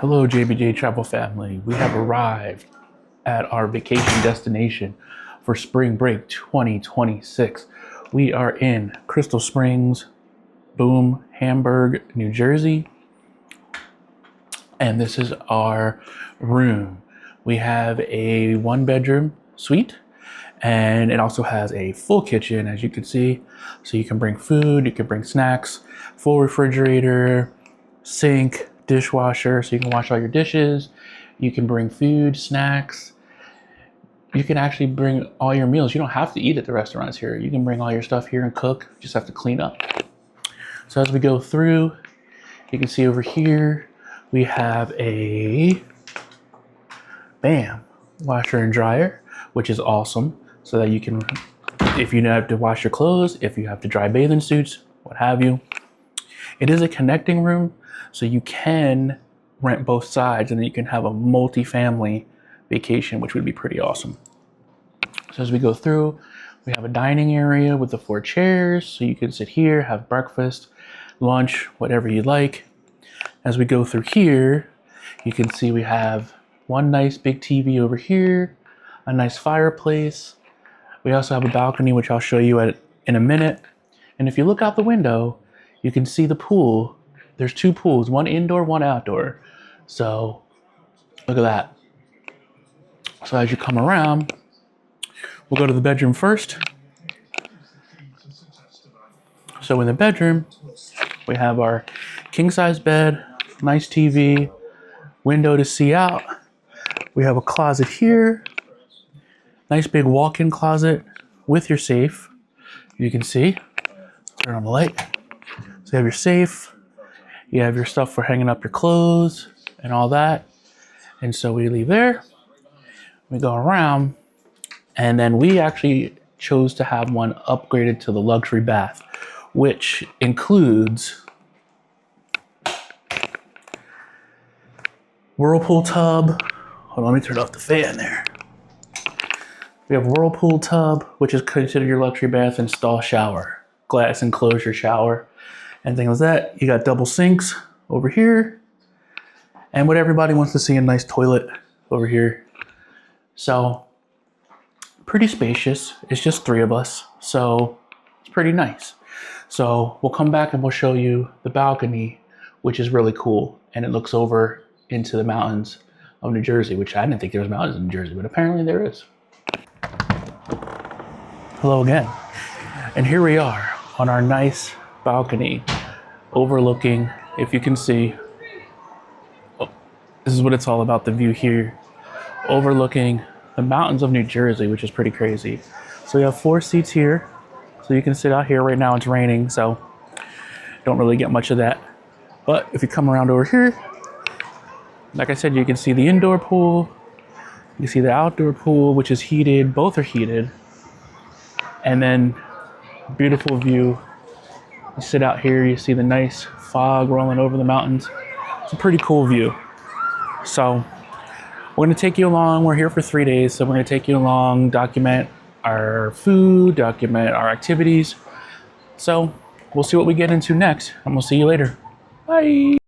Hello, JBJ Travel family. We have arrived at our vacation destination for spring break 2026. We are in Crystal Springs, Boom, Hamburg, New Jersey. And this is our room. We have a 1-bedroom suite, and it also has a full kitchen, as you can see. So you can bring food, you can bring snacks, full refrigerator, sink, dishwasher, so you can wash all your dishes. You can bring food, snacks. You can actually bring all your meals. You don't have to eat at the restaurants here. You can bring all your stuff here and cook. You just have to clean up. So as we go through, you can see over here, we have a washer and dryer, which is awesome. So that you can, if you have to wash your clothes, if you have to dry bathing suits, what have you. It is a connecting room, so you can rent both sides and then you can have a multi-family vacation, which would be pretty awesome. So as we go through, we have a dining area with the 4 chairs, so you can sit here, have breakfast, lunch, whatever you like. As we go through here, you can see we have one nice big TV over here, a nice fireplace. We also have a balcony, which I'll show you in a minute. And if you look out the window, you can see the pool. There's 2 pools, one indoor, one outdoor. So look at that. So as you come around, we'll go to the bedroom first. So in the bedroom, we have our king-size bed, nice TV, window to see out. We have a closet here, nice big walk-in closet with your safe. You can see, turn on the light. So you have your safe, you have your stuff for hanging up your clothes and all that. And so we leave there, we go around, and then we actually chose to have one upgraded to the luxury bath, which includes whirlpool tub. Hold on, let me turn off the fan there. We have whirlpool tub, which is considered your luxury bath, and stall shower, glass enclosure shower, and things like that. You got double sinks over here, and what everybody wants to see, a nice toilet over here. So pretty spacious. It's just 3 of us, so it's pretty nice. So we'll come back and we'll show you the balcony, which is really cool, and it looks over into the mountains of New Jersey, which I didn't think there was mountains in New Jersey, but apparently there is. Hello again. And here we are on our nice balcony overlooking, if you can see, this is what it's all about, the view here, overlooking the mountains of New Jersey, which is pretty crazy. So we have 4 seats here, so you can sit out here. Right now it's raining, so don't really get much of that. But if you come around over here, like I said, you can see the indoor pool, you see the outdoor pool, which is heated. Both are heated. And then beautiful view. You sit out here, you see the nice fog rolling over the mountains. It's a pretty cool view. So we're gonna take you along. We're here for 3 days, so we're gonna take you along, document our food, document our activities. So we'll see what we get into next, and we'll see you later. Bye.